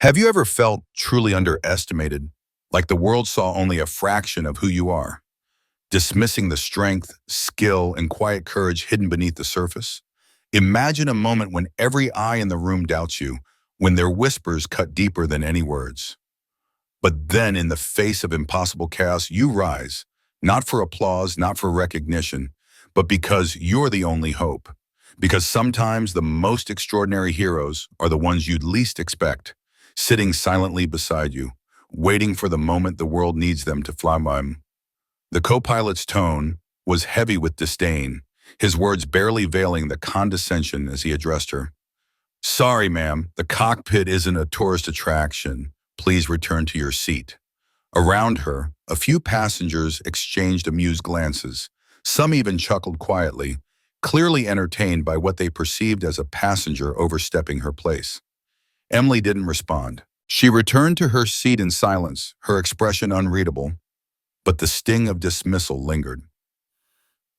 Have you ever felt truly underestimated, like the world saw only a fraction of who you are, dismissing the strength, skill, and quiet courage hidden beneath the surface? Imagine a moment when every eye in the room doubts you, when their whispers cut deeper than any words. But then, in the face of impossible chaos, you rise, not for applause, not for recognition, but because you're the only hope. Because sometimes the most extraordinary heroes are the ones you'd least expect, sitting silently beside you, waiting for the moment the world needs them to fly by. The co-pilot's tone was heavy with disdain, his words barely veiling the condescension as he addressed her. "Sorry, ma'am, the cockpit isn't a tourist attraction. Please return to your seat." Around her, a few passengers exchanged amused glances. Some even chuckled quietly, clearly entertained by what they perceived as a passenger overstepping her place. Emily didn't respond. She returned to her seat in silence, her expression unreadable, but the sting of dismissal lingered.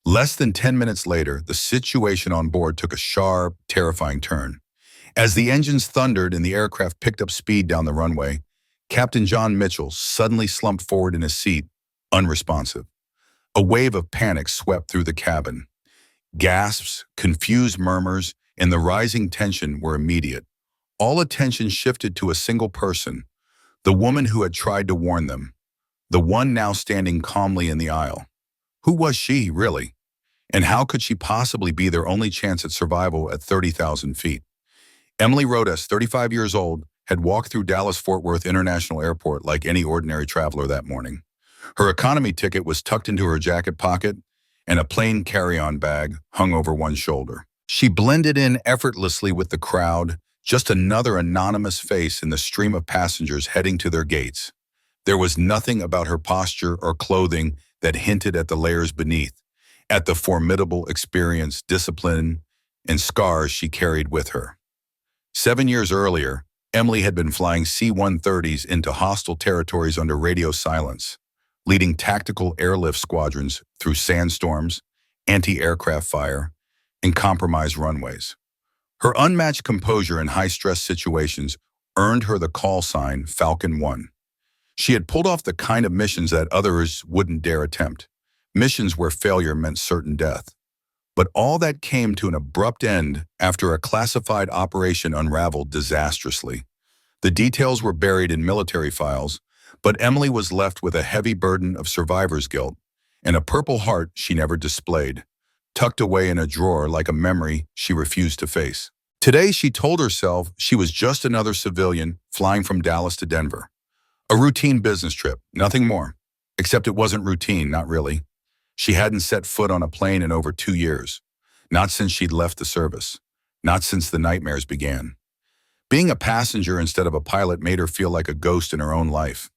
Less than 10 minutes later, the situation on board took a sharp, terrifying turn. As the engines thundered and the aircraft picked up speed down the runway, Captain John Mitchell suddenly slumped forward in his seat, unresponsive. A wave of panic swept through the cabin. Gasps, confused murmurs, and the rising tension were immediate. All attention shifted to a single person, the woman who had tried to warn them, the one now standing calmly in the aisle. Who was she, really? And how could she possibly be their only chance at survival at 30,000 feet? Emily Rhodess, 35 years old, had walked through Dallas-Fort Worth International Airport like any ordinary traveler that morning. Her economy ticket was tucked into her jacket pocket, and a plain carry-on bag hung over one shoulder. She blended in effortlessly with the crowd, just another anonymous face in the stream of passengers heading to their gates. There was nothing about her posture or clothing that hinted at the layers beneath, at the formidable experience, discipline, and scars she carried with her. 7 years earlier, Emily had been flying C-130s into hostile territories under radio silence, leading tactical airlift squadrons through sandstorms, anti-aircraft fire, and compromised runways. Her unmatched composure in high-stress situations earned her the call sign Falcon 1. She had pulled off the kind of missions that others wouldn't dare attempt, missions where failure meant certain death. But all that came to an abrupt end after a classified operation unraveled disastrously. The details were buried in military files, but Emily was left with a heavy burden of survivor's guilt and a purple heart she never displayed, tucked away in a drawer like a memory she refused to face. Today, she told herself she was just another civilian flying from Dallas to Denver. A routine business trip, nothing more. Except it wasn't routine, not really. She hadn't set foot on a plane in over 2 years. Not since she'd left the service. Not since the nightmares began. Being a passenger instead of a pilot made her feel like a ghost in her own life.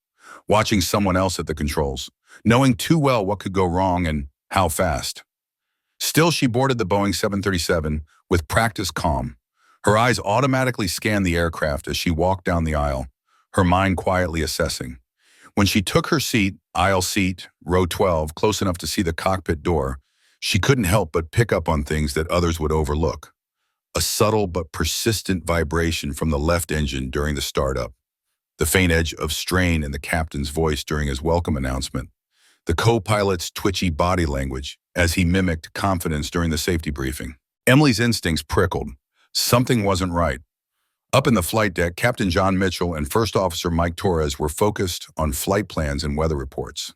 Watching someone else at the controls, knowing too well what could go wrong and how fast. Still, she boarded the Boeing 737 with practiced calm. Her eyes automatically scanned the aircraft as she walked down the aisle, her mind quietly assessing. When she took her seat, aisle seat, row 12, close enough to see the cockpit door, she couldn't help but pick up on things that others would overlook. A subtle but persistent vibration from the left engine during the startup. The faint edge of strain in the captain's voice during his welcome announcement. The co-pilot's twitchy body language as he mimicked confidence during the safety briefing. Emily's instincts prickled. Something wasn't right. Up in the flight deck, Captain John Mitchell and First Officer Mike Torres were focused on flight plans and weather reports.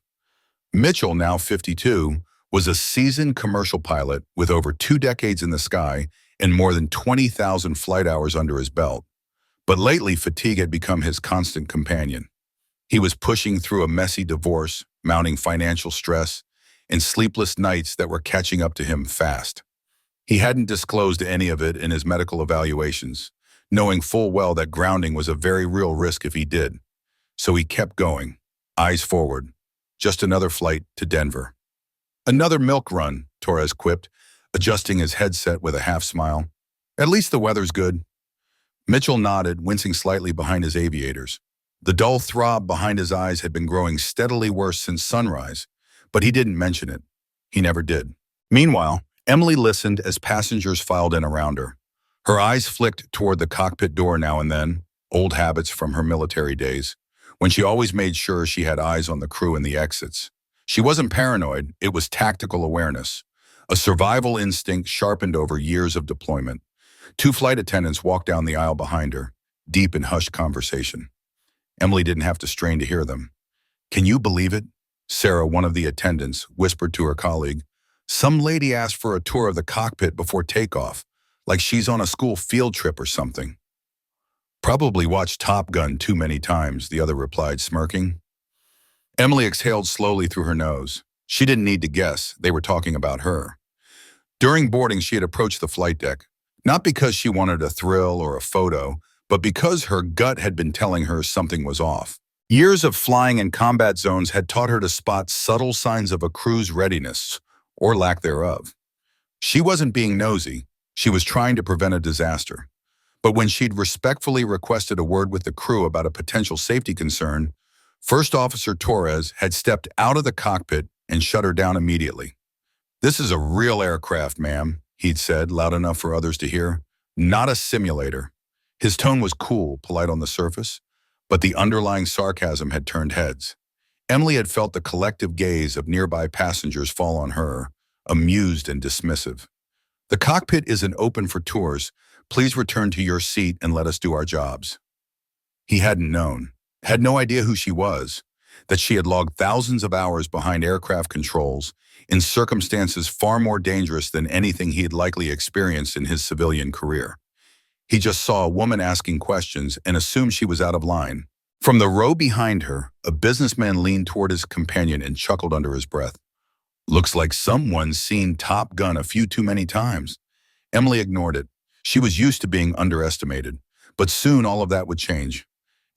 Mitchell, now 52, was a seasoned commercial pilot with over 2 decades in the sky and more than 20,000 flight hours under his belt. But lately, fatigue had become his constant companion. He was pushing through a messy divorce, mounting financial stress, and sleepless nights that were catching up to him fast. He hadn't disclosed any of it in his medical evaluations, knowing full well that grounding was a very real risk if he did. So he kept going, eyes forward. Just another flight to Denver. "Another milk run," Torres quipped, adjusting his headset with a half smile. "At least the weather's good." Mitchell nodded, wincing slightly behind his aviators. The dull throb behind his eyes had been growing steadily worse since sunrise, but he didn't mention it. He never did. Meanwhile, Emily listened as passengers filed in around her. Her eyes flicked toward the cockpit door now and then, old habits from her military days, when she always made sure she had eyes on the crew and the exits. She wasn't paranoid, it was tactical awareness, a survival instinct sharpened over years of deployment. Two flight attendants walked down the aisle behind her, deep in hushed conversation. Emily didn't have to strain to hear them. "Can you believe it?" Sarah, one of the attendants, whispered to her colleague. "Some lady asked for a tour of the cockpit before takeoff, like she's on a school field trip or something." "Probably watched Top Gun too many times," the other replied, smirking. Emily exhaled slowly through her nose. She didn't need to guess, they were talking about her. During boarding, she had approached the flight deck, not because she wanted a thrill or a photo, but because her gut had been telling her something was off. Years of flying in combat zones had taught her to spot subtle signs of a crew's readiness, or lack thereof. She wasn't being nosy, she was trying to prevent a disaster. But when she'd respectfully requested a word with the crew about a potential safety concern, First Officer Torres had stepped out of the cockpit and shut her down immediately. "This is a real aircraft, ma'am," he'd said, loud enough for others to hear. "Not a simulator." His tone was cool, polite on the surface, but the underlying sarcasm had turned heads. Emily had felt the collective gaze of nearby passengers fall on her, amused and dismissive. "The cockpit isn't open for tours. Please return to your seat and let us do our jobs." He hadn't known, had no idea who she was, that she had logged thousands of hours behind aircraft controls in circumstances far more dangerous than anything he had likely experienced in his civilian career. He just saw a woman asking questions and assumed she was out of line. From the row behind her, a businessman leaned toward his companion and chuckled under his breath. "Looks like someone's seen Top Gun a few too many times." Emily ignored it. She was used to being underestimated, but soon all of that would change.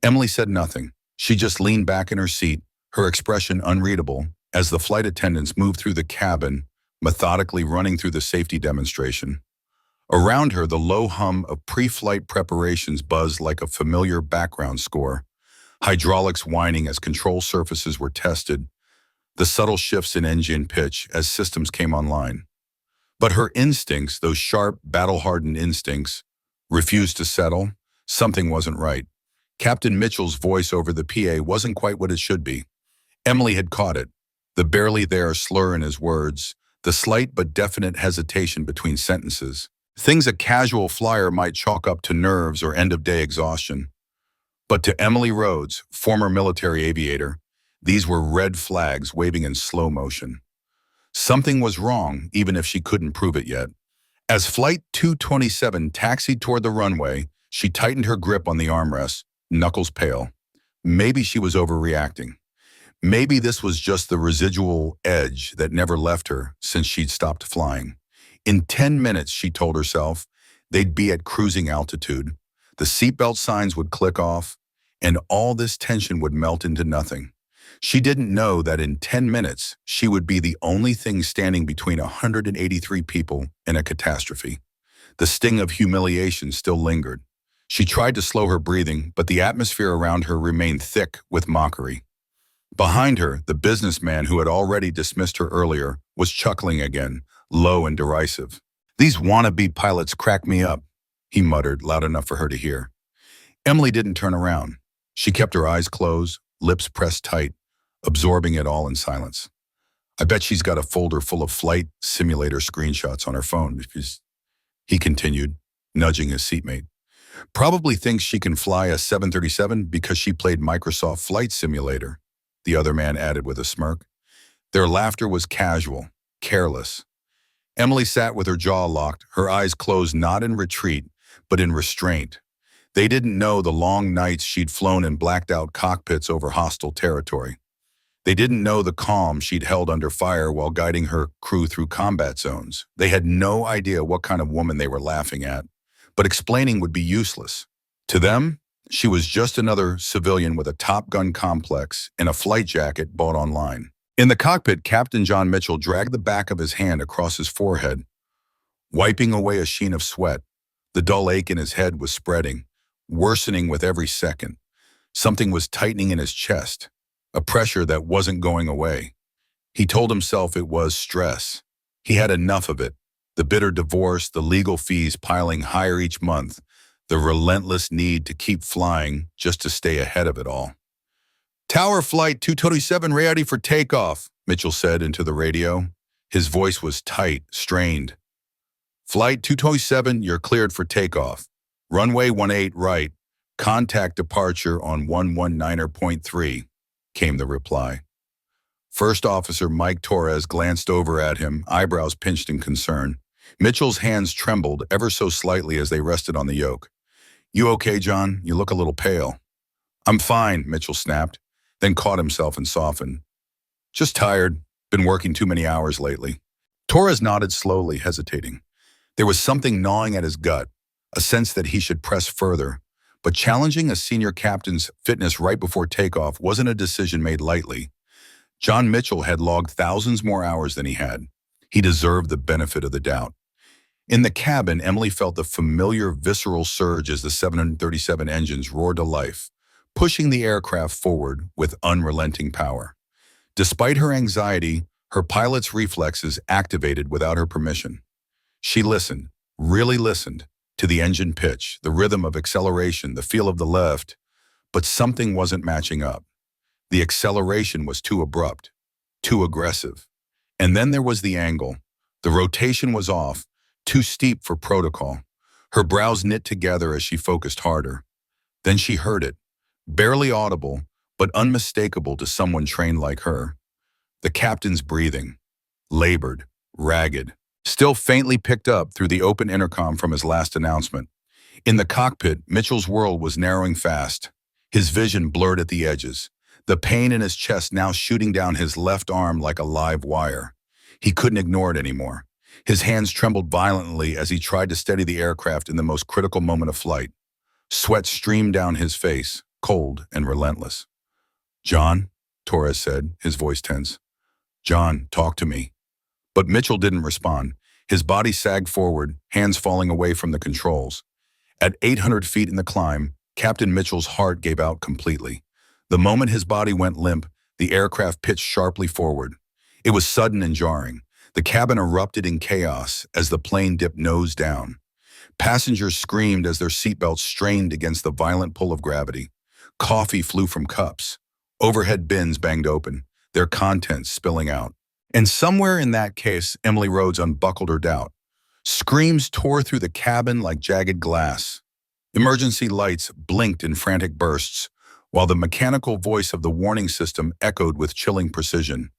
Emily said nothing. She just leaned back in her seat, her expression unreadable, as the flight attendants moved through the cabin, methodically running through the safety demonstration. Around her, the low hum of pre-flight preparations buzzed like a familiar background score, hydraulics whining as control surfaces were tested, the subtle shifts in engine pitch as systems came online. But her instincts, those sharp, battle-hardened instincts, refused to settle. Something wasn't right. Captain Mitchell's voice over the PA wasn't quite what it should be. Emily had caught it, the barely there slur in his words, the slight but definite hesitation between sentences. Things a casual flyer might chalk up to nerves or end-of-day exhaustion. But to Emily Rhodess, former military aviator, these were red flags waving in slow motion. Something was wrong, even if she couldn't prove it yet. As Flight 227 taxied toward the runway, she tightened her grip on the armrest, knuckles pale. Maybe she was overreacting. Maybe this was just the residual edge that never left her since she'd stopped flying. In 10 minutes, she told herself, they'd be at cruising altitude. The seatbelt signs would click off, and all this tension would melt into nothing. She didn't know that in 10 minutes, she would be the only thing standing between 183 people and a catastrophe. The sting of humiliation still lingered. She tried to slow her breathing, but the atmosphere around her remained thick with mockery. Behind her, the businessman who had already dismissed her earlier was chuckling again, low and derisive. "These wannabe pilots crack me up," he muttered, loud enough for her to hear. Emily didn't turn around. She kept her eyes closed, lips pressed tight, absorbing it all in silence. "I bet she's got a folder full of flight simulator screenshots on her phone," he continued, nudging his seatmate. "Probably thinks she can fly a 737 because she played Microsoft Flight Simulator," the other man added with a smirk. Their laughter was casual, careless. Emily sat with her jaw locked, her eyes closed not in retreat, but in restraint. They didn't know the long nights she'd flown in blacked-out cockpits over hostile territory. They didn't know the calm she'd held under fire while guiding her crew through combat zones. They had no idea what kind of woman they were laughing at, but explaining would be useless. To them, she was just another civilian with a Top Gun complex and a flight jacket bought online. In the cockpit, Captain John Mitchell dragged the back of his hand across his forehead, wiping away a sheen of sweat. The dull ache in his head was spreading, worsening with every second. Something was tightening in his chest, a pressure that wasn't going away. He told himself it was stress. He had enough of it. The bitter divorce, the legal fees piling higher each month, the relentless need to keep flying just to stay ahead of it all. "Tower Flight 227 ready for takeoff," Mitchell said into the radio. His voice was tight, strained. "Flight 227, you're cleared for takeoff. Runway 18 right. Contact departure on 119.3, came the reply. First Officer Mike Torres glanced over at him, eyebrows pinched in concern. Mitchell's hands trembled ever so slightly as they rested on the yoke. "You okay, John? You look a little pale." "I'm fine," Mitchell snapped, then caught himself and softened. "Just tired. Been working too many hours lately." Torres nodded slowly, hesitating. There was something gnawing at his gut, a sense that he should press further. But challenging a senior captain's fitness right before takeoff wasn't a decision made lightly. John Mitchell had logged thousands more hours than he had. He deserved the benefit of the doubt. In the cabin, Emily felt the familiar visceral surge as the 737 engines roared to life, pushing the aircraft forward with unrelenting power. Despite her anxiety, her pilot's reflexes activated without her permission. She listened, really listened, to the engine pitch, the rhythm of acceleration, the feel of the lift, but something wasn't matching up. The acceleration was too abrupt, too aggressive. And then there was the angle. The rotation was off, too steep for protocol. Her brows knit together as she focused harder. Then she heard it, barely audible, but unmistakable to someone trained like her. The captain's breathing, labored, ragged, still faintly picked up through the open intercom from his last announcement. In the cockpit, Mitchell's world was narrowing fast. His vision blurred at the edges, the pain in his chest now shooting down his left arm like a live wire. He couldn't ignore it anymore. His hands trembled violently as he tried to steady the aircraft in the most critical moment of flight. Sweat streamed down his face, cold and relentless. "John," Torres said, his voice tense. "John, talk to me." But Mitchell didn't respond. His body sagged forward, hands falling away from the controls. At 800 feet in the climb, Captain Mitchell's heart gave out completely. The moment his body went limp, the aircraft pitched sharply forward. It was sudden and jarring. The cabin erupted in chaos as the plane dipped nose down. Passengers screamed as their seatbelts strained against the violent pull of gravity. Coffee flew from cups. Overhead bins banged open, their contents spilling out. And somewhere in that case, Emily Rhodess unbuckled her doubt. Screams tore through the cabin like jagged glass. Emergency lights blinked in frantic bursts, while the mechanical voice of the warning system echoed with chilling precision.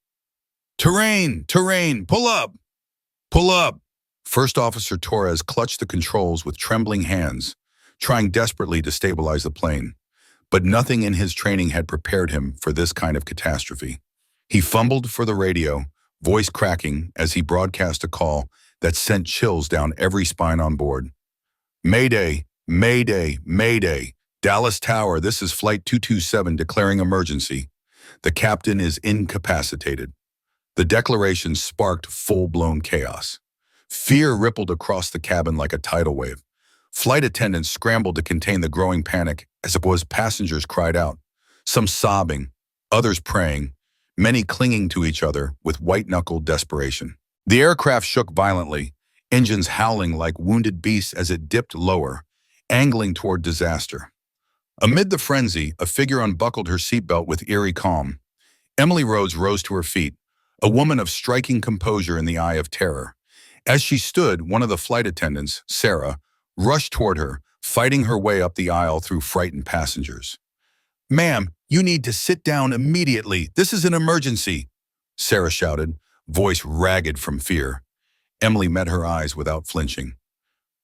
"Terrain! Terrain! Pull up! Pull up!" First Officer Torres clutched the controls with trembling hands, trying desperately to stabilize the plane. But nothing in his training had prepared him for this kind of catastrophe. He fumbled for the radio, voice cracking as he broadcast a call that sent chills down every spine on board. "Mayday! Mayday! Mayday! Dallas Tower, this is Flight 227 declaring emergency. The captain is incapacitated." The declaration sparked full-blown chaos. Fear rippled across the cabin like a tidal wave. Flight attendants scrambled to contain the growing panic as passengers cried out, some sobbing, others praying, many clinging to each other with white-knuckled desperation. The aircraft shook violently, engines howling like wounded beasts as it dipped lower, angling toward disaster. Amid the frenzy, a figure unbuckled her seatbelt with eerie calm. Emily Rhodess rose to her feet, a woman of striking composure in the eye of terror. As she stood, one of the flight attendants, Sarah, rushed toward her, fighting her way up the aisle through frightened passengers. "Ma'am, you need to sit down immediately. This is an emergency," Sarah shouted, voice ragged from fear. Emily met her eyes without flinching.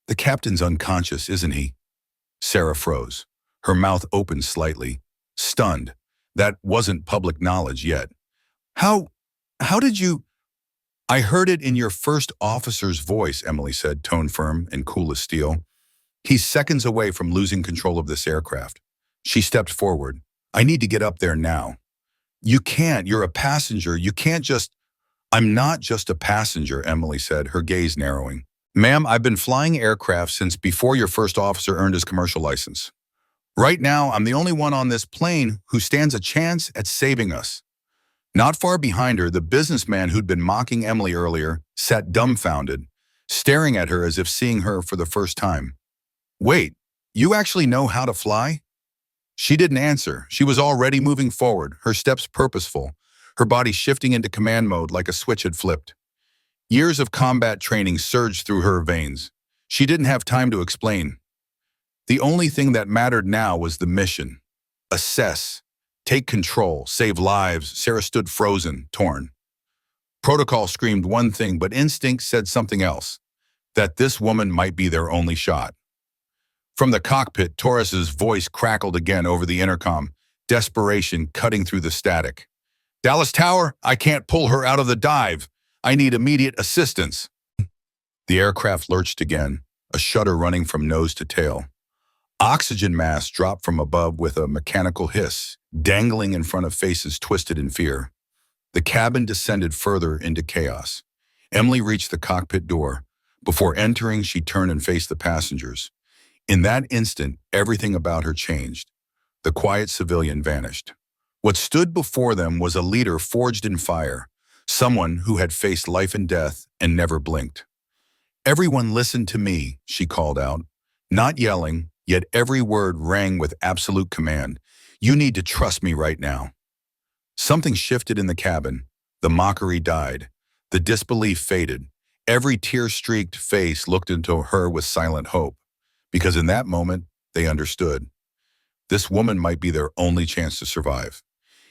"The captain's unconscious, isn't he?" Sarah froze, her mouth opened slightly, stunned. That wasn't public knowledge yet. How did you—" "I heard it in your first officer's voice," Emily said, tone firm and cool as steel. "He's seconds away from losing control of this aircraft." She stepped forward. "I need to get up there now." "You can't. You're a passenger. You can't just—" "I'm not just a passenger," Emily said, her gaze narrowing. "Ma'am, I've been flying aircraft since before your first officer earned his commercial license. Right now, I'm the only one on this plane who stands a chance at saving us." Not far behind her, the businessman who'd been mocking Emily earlier sat dumbfounded, staring at her as if seeing her for the first time. "Wait, You actually know how to fly? She didn't answer. She was already moving forward, her steps purposeful, her body shifting into command mode like a switch had flipped. Years of combat training surged through her veins. She didn't have time to explain. The only thing that mattered now was the mission. Assess, take control, save lives. Sarah stood frozen, torn. Protocol screamed one thing, but instinct said something else, that this woman might be their only shot. From the cockpit, Torres's voice crackled again over the intercom, desperation cutting through the static. Dallas Tower, I can't pull her out of the dive. I need immediate assistance. The aircraft lurched again, a shudder running from nose to tail. Oxygen masks dropped from above with a mechanical hiss, dangling in front of faces twisted in fear. The cabin descended further into chaos. Emily reached the cockpit door. Before entering, she turned and faced the passengers. In that instant, everything about her changed. The quiet civilian vanished. What stood before them was a leader forged in fire, someone who had faced life and death and never blinked. Everyone listen to me, she called out, not yelling, yet every word rang with absolute command. You need to trust me right now. Something shifted in the cabin. The mockery died. The disbelief faded. Every tear-streaked face looked into her with silent hope, because in that moment, they understood. This woman might be their only chance to survive.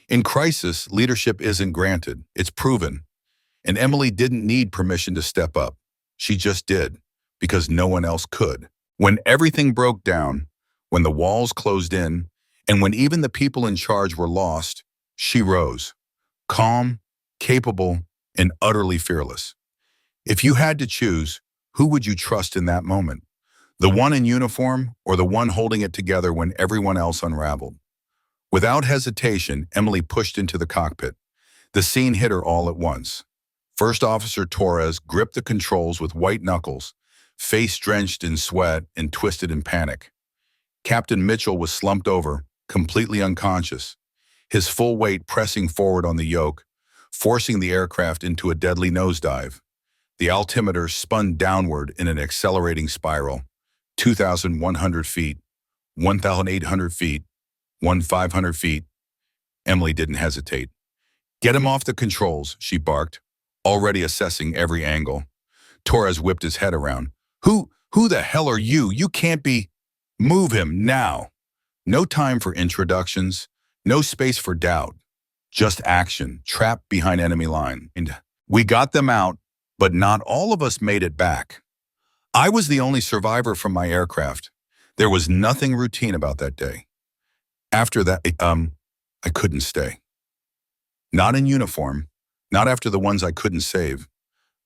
In crisis, leadership isn't granted, it's proven. And Emily didn't need permission to step up. She just did, because no one else could. When everything broke down, when the walls closed in, and when even the people in charge were lost, she rose, calm, capable, and utterly fearless. If you had to choose, who would you trust in that moment? The one in uniform or the one holding it together when everyone else unraveled? Without hesitation, Emily pushed into the cockpit. The scene hit her all at once. First Officer Torres gripped the controls with white knuckles, face drenched in sweat and twisted in panic. Captain Mitchell was slumped over, completely unconscious, his full weight pressing forward on the yoke, forcing the aircraft into a deadly nosedive. The altimeter spun downward in an accelerating spiral. 2,100 feet, 1,800 feet, 1,500 feet. Emily didn't hesitate. Get him off the controls, she barked, already assessing every angle. Torres whipped his head around. Who the hell are you? You can't be. Move him now. No time for introductions, no space for doubt. Just action, trapped behind enemy line. And we got them out, but not all of us made it back. I was the only survivor from my aircraft. There was nothing routine about that day. After that, I couldn't stay. Not in uniform, not after the ones I couldn't save.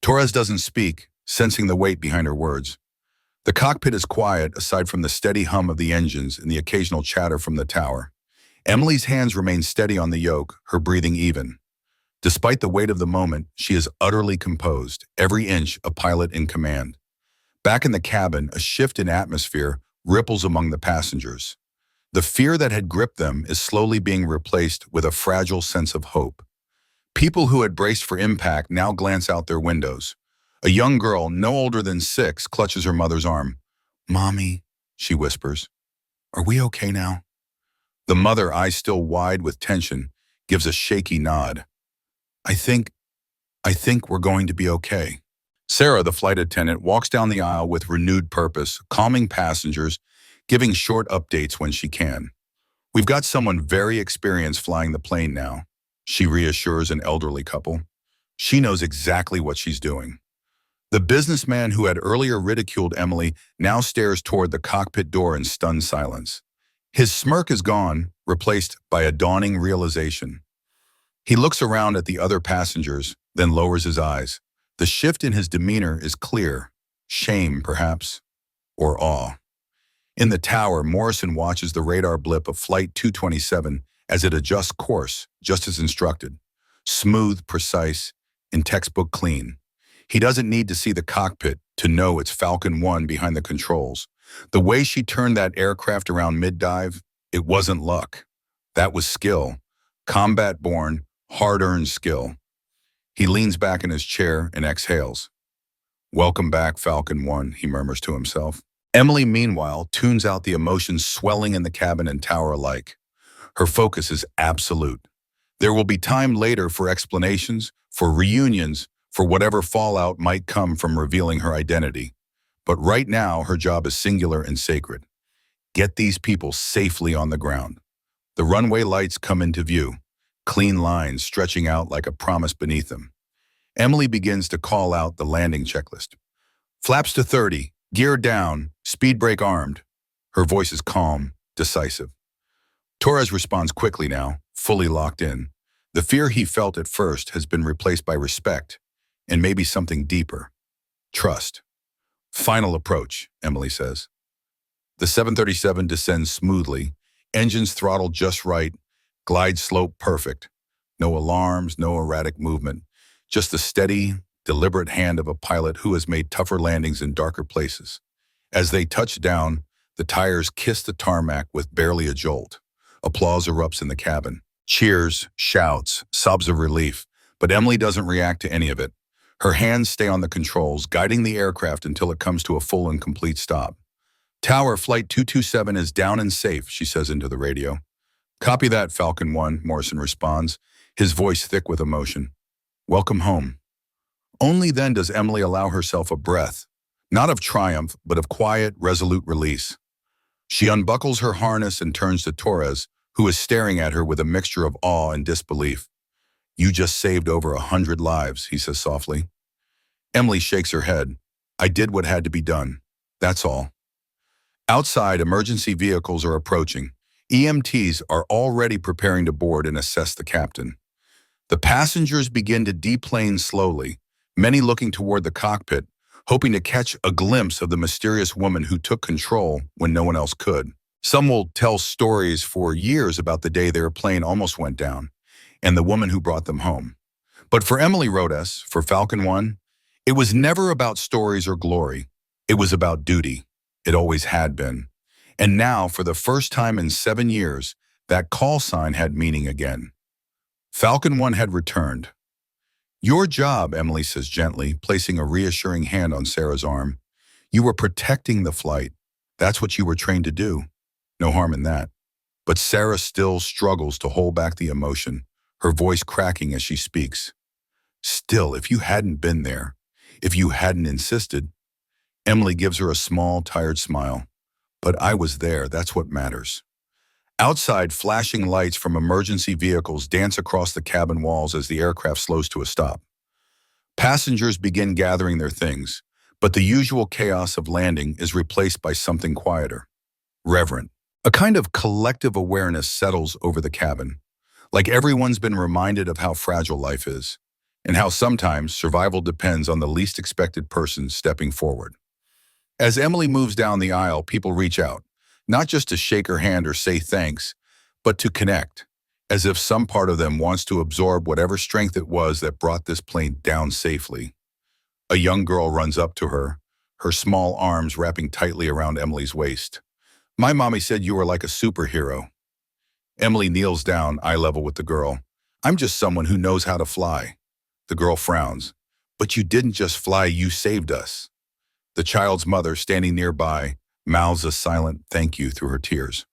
Torres doesn't speak, sensing the weight behind her words. The cockpit is quiet aside from the steady hum of the engines and the occasional chatter from the tower. Emily's hands remain steady on the yoke, her breathing even. Despite the weight of the moment, she is utterly composed, every inch a pilot in command. Back in the cabin, a shift in atmosphere ripples among the passengers. The fear that had gripped them is slowly being replaced with a fragile sense of hope. People who had braced for impact now glance out their windows. A young girl, no older than 6, clutches her mother's arm. "Mommy," she whispers, "are we okay now?" The mother, eyes still wide with tension, gives a shaky nod. I think we're going to be okay." Sarah, the flight attendant, walks down the aisle with renewed purpose, calming passengers, giving short updates when she can. "We've got someone very experienced flying the plane now," she reassures an elderly couple. She knows exactly what she's doing. The businessman who had earlier ridiculed Emily now stares toward the cockpit door in stunned silence. His smirk is gone, replaced by a dawning realization. He looks around at the other passengers, then lowers his eyes. The shift in his demeanor is clear. Shame, perhaps, or awe. In the tower, Morrison watches the radar blip of Flight 227 as it adjusts course, just as instructed. Smooth, precise, and textbook clean. He doesn't need to see the cockpit to know it's Falcon 1 behind the controls. The way she turned that aircraft around mid-dive, it wasn't luck. That was skill. Combat-born, hard-earned skill. He leans back in his chair and exhales. "Welcome back, Falcon 1, he murmurs to himself. Emily, meanwhile, tunes out the emotions swelling in the cabin and tower alike. Her focus is absolute. There will be time later for explanations, for reunions, for whatever fallout might come from revealing her identity. But right now, her job is singular and sacred. Get these people safely on the ground. The runway lights come into view, clean lines stretching out like a promise beneath them. Emily begins to call out the landing checklist. Flaps to 30, gear down, speed brake armed. Her voice is calm, decisive. Torres responds quickly now, fully locked in. The fear he felt at first has been replaced by respect, and maybe something deeper. Trust. Final approach, Emily says. The 737 descends smoothly, engines throttled just right, glide slope perfect. No alarms, no erratic movement, just the steady, deliberate hand of a pilot who has made tougher landings in darker places. As they touch down, the tires kiss the tarmac with barely a jolt. Applause erupts in the cabin. Cheers, shouts, sobs of relief. But Emily doesn't react to any of it. Her hands stay on the controls, guiding the aircraft until it comes to a full and complete stop. Tower, Flight 227 is down and safe, she says into the radio. Copy that, Falcon 1, Morrison responds, his voice thick with emotion. Welcome home. Only then does Emily allow herself a breath, not of triumph, but of quiet, resolute release. She unbuckles her harness and turns to Torres, who is staring at her with a mixture of awe and disbelief. You just saved over 100 lives, he says softly. Emily shakes her head. I did what had to be done. That's all. Outside, emergency vehicles are approaching. EMTs are already preparing to board and assess the captain. The passengers begin to deplane slowly, many looking toward the cockpit, hoping to catch a glimpse of the mysterious woman who took control when no one else could. Some will tell stories for years about the day their plane almost went down, and the woman who brought them home. But for Emily Rhodess, for Falcon 1, it was never about stories or glory. It was about duty. It always had been. And now, for the first time in 7 years, that call sign had meaning again. Falcon 1 had returned. Your job, Emily says gently, placing a reassuring hand on Sarah's arm. You were protecting the flight. That's what you were trained to do. No harm in that. But Sarah still struggles to hold back the emotion, her voice cracking as she speaks. Still, if you hadn't been there, if you hadn't insisted, Emily gives her a small, tired smile. But I was there, that's what matters. Outside, flashing lights from emergency vehicles dance across the cabin walls as the aircraft slows to a stop. Passengers begin gathering their things, but the usual chaos of landing is replaced by something quieter, reverent. A kind of collective awareness settles over the cabin, like everyone's been reminded of how fragile life is, and how sometimes survival depends on the least expected person stepping forward. As Emily moves down the aisle, people reach out, not just to shake her hand or say thanks, but to connect, as if some part of them wants to absorb whatever strength it was that brought this plane down safely. A young girl runs up to her, her small arms wrapping tightly around Emily's waist. My mommy said you were like a superhero. Emily kneels down, eye level with the girl. I'm just someone who knows how to fly. The girl frowns. But you didn't just fly, you saved us. The child's mother, standing nearby, mouths a silent thank you through her tears.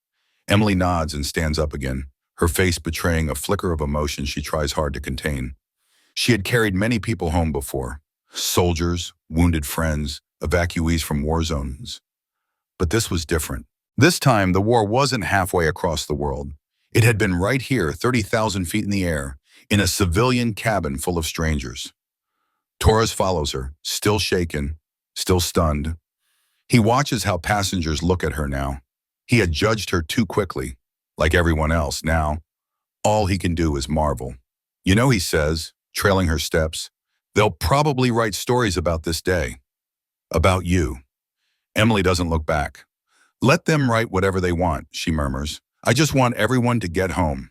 Emily nods and stands up again, her face betraying a flicker of emotion she tries hard to contain. She had carried many people home before. Soldiers, wounded friends, evacuees from war zones. But this was different. This time, the war wasn't halfway across the world. It had been right here, 30,000 feet in the air, in a civilian cabin full of strangers. Torres follows her, still shaken, still stunned. He watches how passengers look at her now. He had judged her too quickly, like everyone else. Now, all he can do is marvel. You know, he says, trailing her steps, they'll probably write stories about this day. About you. Emily doesn't look back. Let them write whatever they want, she murmurs. I just want everyone to get home.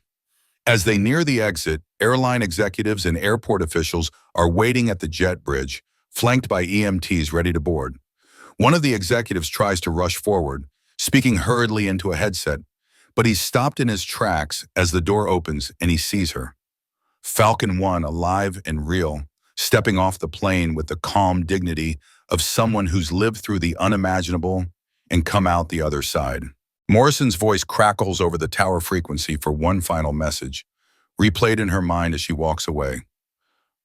As they near the exit, airline executives and airport officials are waiting at the jet bridge, flanked by EMTs ready to board. One of the executives tries to rush forward, speaking hurriedly into a headset, but he's stopped in his tracks as the door opens and he sees her. Falcon 1, alive and real, stepping off the plane with the calm dignity of someone who's lived through the unimaginable and come out the other side. Morrison's voice crackles over the tower frequency for one final message, replayed in her mind as she walks away.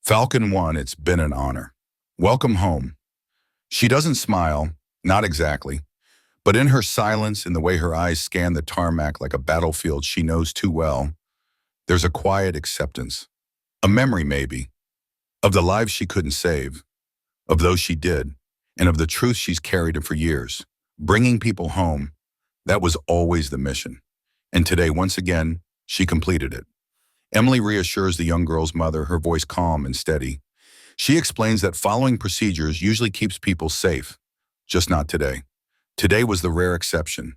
Falcon 1, it's been an honor. Welcome home. She doesn't smile, not exactly, but in her silence, in the way her eyes scan the tarmac like a battlefield she knows too well, there's a quiet acceptance. A memory, maybe, of the lives she couldn't save, of those she did, and of the truth she's carried for years. Bringing people home, that was always the mission. And today, once again, she completed it. Emily reassures the young girl's mother, her voice calm and steady. She explains that following procedures usually keeps people safe, just not today. Today was the rare exception.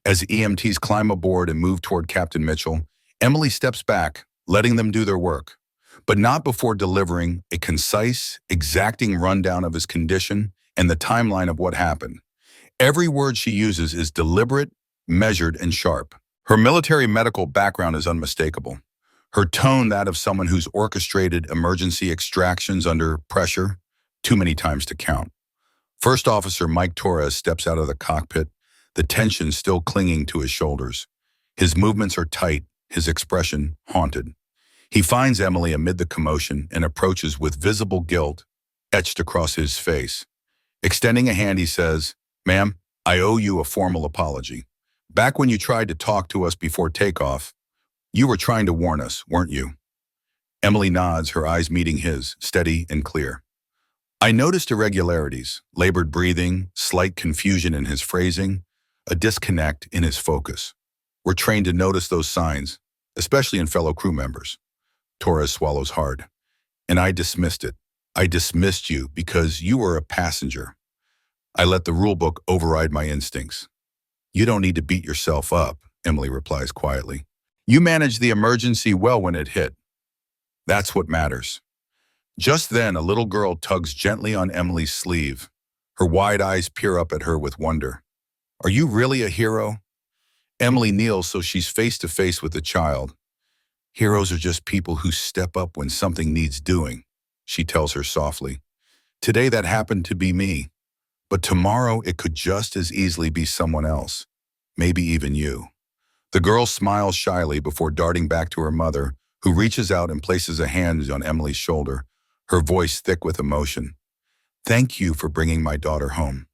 As EMTs climb aboard and move toward Captain Mitchell, Emily steps back, letting them do their work, but not before delivering a concise, exacting rundown of his condition and the timeline of what happened. Every word she uses is deliberate, measured, and sharp. Her military medical background is unmistakable. Her tone that of someone who's orchestrated emergency extractions under pressure, too many times to count. First Officer Mike Torres steps out of the cockpit, the tension still clinging to his shoulders. His movements are tight, his expression haunted. He finds Emily amid the commotion and approaches with visible guilt etched across his face. Extending a hand, he says, "Ma'am, I owe you a formal apology. Back when you tried to talk to us before takeoff, you were trying to warn us, weren't you?" Emily nods, her eyes meeting his, steady and clear. "I noticed irregularities, labored breathing, slight confusion in his phrasing, a disconnect in his focus. We're trained to notice those signs, especially in fellow crew members." Torres swallows hard. "And I dismissed it. I dismissed you because you were a passenger. I let the rulebook override my instincts." "You don't need to beat yourself up," Emily replies quietly. "You managed the emergency well when it hit. That's what matters." Just then, a little girl tugs gently on Emily's sleeve. Her wide eyes peer up at her with wonder. "Are you really a hero?" Emily kneels so she's face to face with the child. "Heroes are just people who step up when something needs doing," she tells her softly. "Today that happened to be me, but tomorrow it could just as easily be someone else, maybe even you." The girl smiles shyly before darting back to her mother, who reaches out and places a hand on Emily's shoulder, her voice thick with emotion. "Thank you for bringing my daughter home."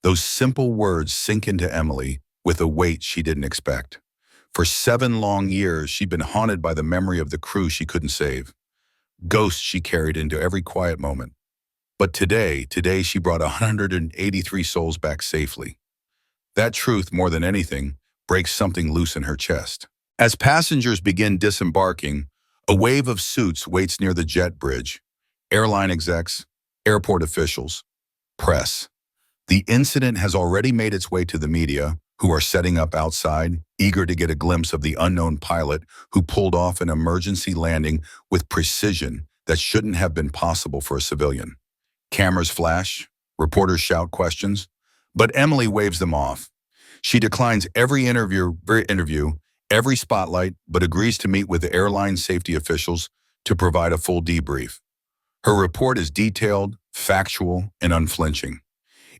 Those simple words sink into Emily with a weight she didn't expect. For 7 long years, she'd been haunted by the memory of the crew she couldn't save. Ghosts she carried into every quiet moment. But today she brought 183 souls back safely. That truth, more than anything, breaks something loose in her chest. As passengers begin disembarking, a wave of suits waits near the jet bridge. Airline execs, airport officials, press. The incident has already made its way to the media, who are setting up outside, eager to get a glimpse of the unknown pilot who pulled off an emergency landing with precision that shouldn't have been possible for a civilian. Cameras flash, reporters shout questions, but Emily waves them off. She declines every interview, every spotlight, but agrees to meet with the airline safety officials to provide a full debrief. Her report is detailed, factual, and unflinching.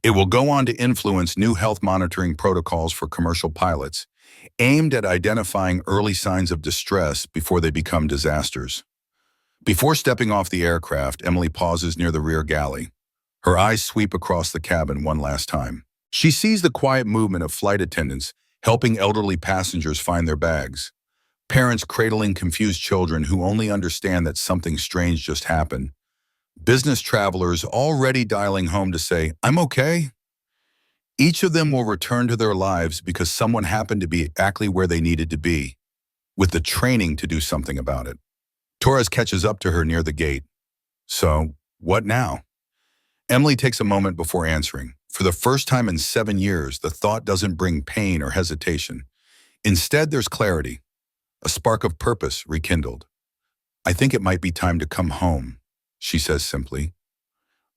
It will go on to influence new health monitoring protocols for commercial pilots, aimed at identifying early signs of distress before they become disasters. Before stepping off the aircraft, Emily pauses near the rear galley. Her eyes sweep across the cabin one last time. She sees the quiet movement of flight attendants helping elderly passengers find their bags. Parents cradling confused children who only understand that something strange just happened. Business travelers already dialing home to say, "I'm okay." Each of them will return to their lives because someone happened to be exactly where they needed to be, with the training to do something about it. Torres catches up to her near the gate. "So, what now?" Emily takes a moment before answering. For the first time in 7 years, the thought doesn't bring pain or hesitation. Instead, there's clarity, a spark of purpose rekindled. "I think it might be time to come home," she says simply.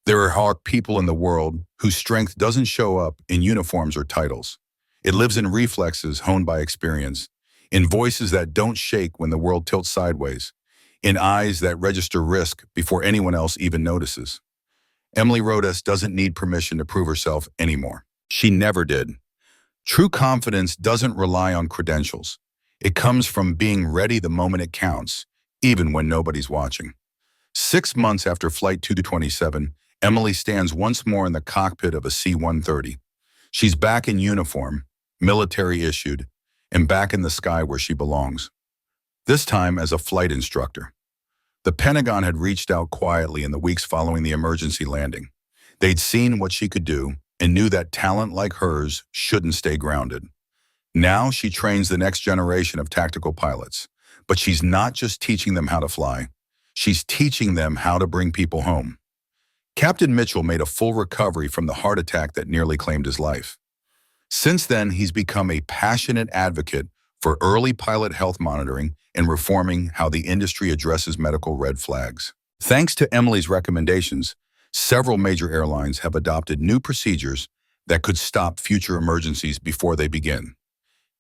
There are people in the world whose strength doesn't show up in uniforms or titles. It lives in reflexes honed by experience, in voices that don't shake when the world tilts sideways, in eyes that register risk before anyone else even notices. Emily Rhodess doesn't need permission to prove herself anymore. She never did. True confidence doesn't rely on credentials. It comes from being ready the moment it counts, even when nobody's watching. 6 months after Flight 227, Emily stands once more in the cockpit of a C-130. She's back in uniform, military issued, and back in the sky where she belongs. This time as a flight instructor. The Pentagon had reached out quietly in the weeks following the emergency landing. They'd seen what she could do and knew that talent like hers shouldn't stay grounded. Now she trains the next generation of tactical pilots, but she's not just teaching them how to fly. She's teaching them how to bring people home. Captain Mitchell made a full recovery from the heart attack that nearly claimed his life. Since then, he's become a passionate advocate for early pilot health monitoring and reforming how the industry addresses medical red flags. Thanks to Emily's recommendations, several major airlines have adopted new procedures that could stop future emergencies before they begin.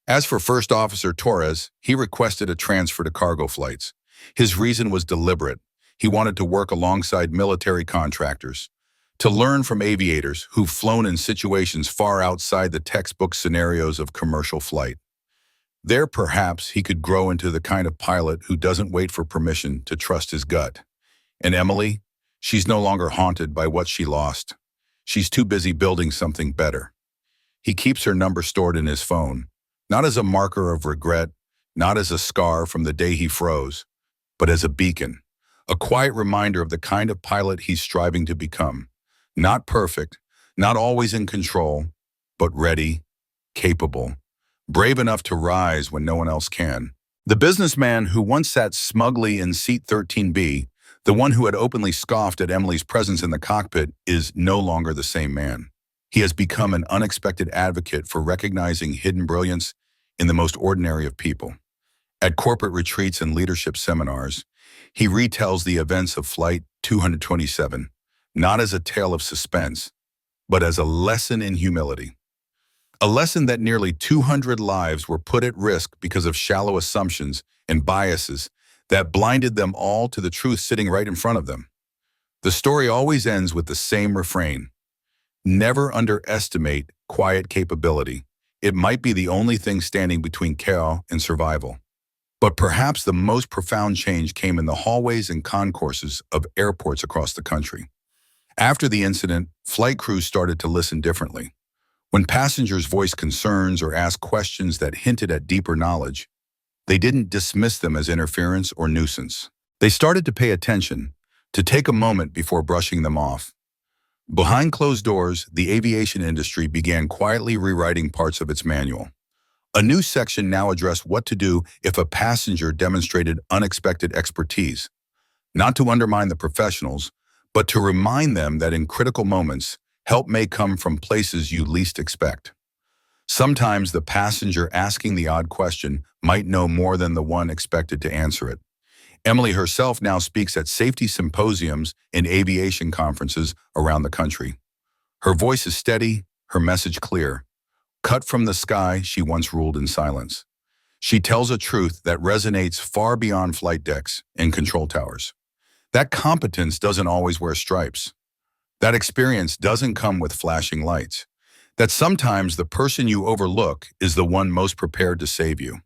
As for First Officer Torres, he requested a transfer to cargo flights. His reason was deliberate. He wanted to work alongside military contractors, to learn from aviators who've flown in situations far outside the textbook scenarios of commercial flight. There, perhaps, he could grow into the kind of pilot who doesn't wait for permission to trust his gut. And Emily, she's no longer haunted by what she lost. She's too busy building something better. He keeps her number stored in his phone, not as a marker of regret, not as a scar from the day he froze, but as a beacon, a quiet reminder of the kind of pilot he's striving to become. Not perfect, not always in control, but ready, capable, brave enough to rise when no one else can. The businessman who once sat smugly in seat 13B, the one who had openly scoffed at Emily's presence in the cockpit, is no longer the same man. He has become an unexpected advocate for recognizing hidden brilliance in the most ordinary of people. At corporate retreats and leadership seminars, he retells the events of Flight 227, not as a tale of suspense, but as a lesson in humility. A lesson that nearly 200 lives were put at risk because of shallow assumptions and biases that blinded them all to the truth sitting right in front of them. The story always ends with the same refrain: never underestimate quiet capability. It might be the only thing standing between chaos and survival. But perhaps the most profound change came in the hallways and concourses of airports across the country. After the incident, flight crews started to listen differently. When passengers voiced concerns or asked questions that hinted at deeper knowledge, they didn't dismiss them as interference or nuisance. They started to pay attention, to take a moment before brushing them off. Behind closed doors, the aviation industry began quietly rewriting parts of its manual. A new section now addressed what to do if a passenger demonstrated unexpected expertise, not to undermine the professionals, but to remind them that in critical moments, help may come from places you least expect. Sometimes the passenger asking the odd question might know more than the one expected to answer it. Emily herself now speaks at safety symposiums and aviation conferences around the country. Her voice is steady, her message clear. Cut from the sky, she once ruled in silence. She tells a truth that resonates far beyond flight decks and control towers. That competence doesn't always wear stripes. That experience doesn't come with flashing lights. That sometimes the person you overlook is the one most prepared to save you.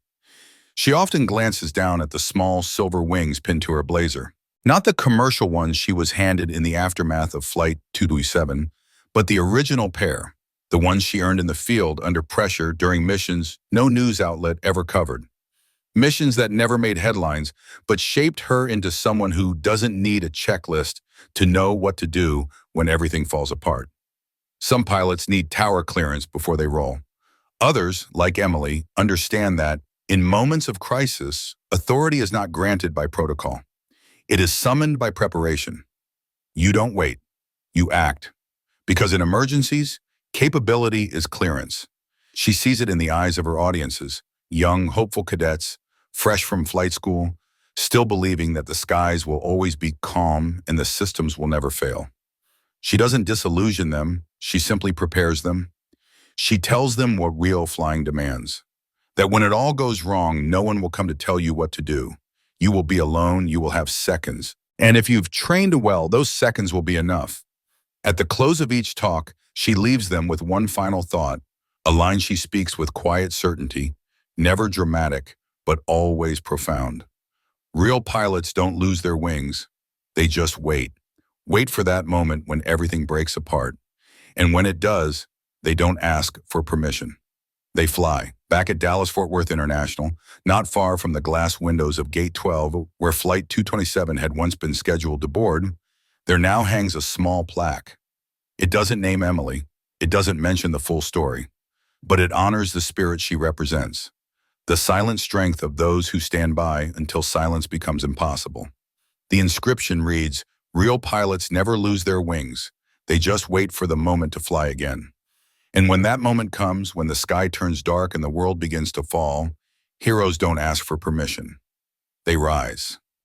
She often glances down at the small silver wings pinned to her blazer. Not the commercial ones she was handed in the aftermath of Flight 227, but the original pair, the ones she earned in the field under pressure during missions no news outlet ever covered. Missions that never made headlines, but shaped her into someone who doesn't need a checklist to know what to do when everything falls apart. Some pilots need tower clearance before they roll. Others, like Emily, understand that in moments of crisis, authority is not granted by protocol. It is summoned by preparation. You don't wait, you act. Because in emergencies, capability is clearance. She sees it in the eyes of her audiences, young, hopeful cadets, fresh from flight school, still believing that the skies will always be calm and the systems will never fail. She doesn't disillusion them, she simply prepares them. She tells them what real flying demands. That when it all goes wrong, no one will come to tell you what to do. You will be alone, you will have seconds. And if you've trained well, those seconds will be enough. At the close of each talk, She leaves them with one final thought, a line she speaks with quiet certainty, never dramatic, but always profound. Real pilots don't lose their wings. They just wait. Wait for that moment when everything breaks apart. And when it does, they don't ask for permission. They fly. Back at Dallas-Fort Worth International, not far from the glass windows of Gate 12, where Flight 227 had once been scheduled to board, there now hangs a small plaque. It doesn't name Emily. It doesn't mention the full story. But it honors the spirit she represents. The silent strength of those who stand by until silence becomes impossible. The inscription reads, "Real pilots never lose their wings. They just wait for the moment to fly again." And when that moment comes, when the sky turns dark and the world begins to fall, heroes don't ask for permission. They rise.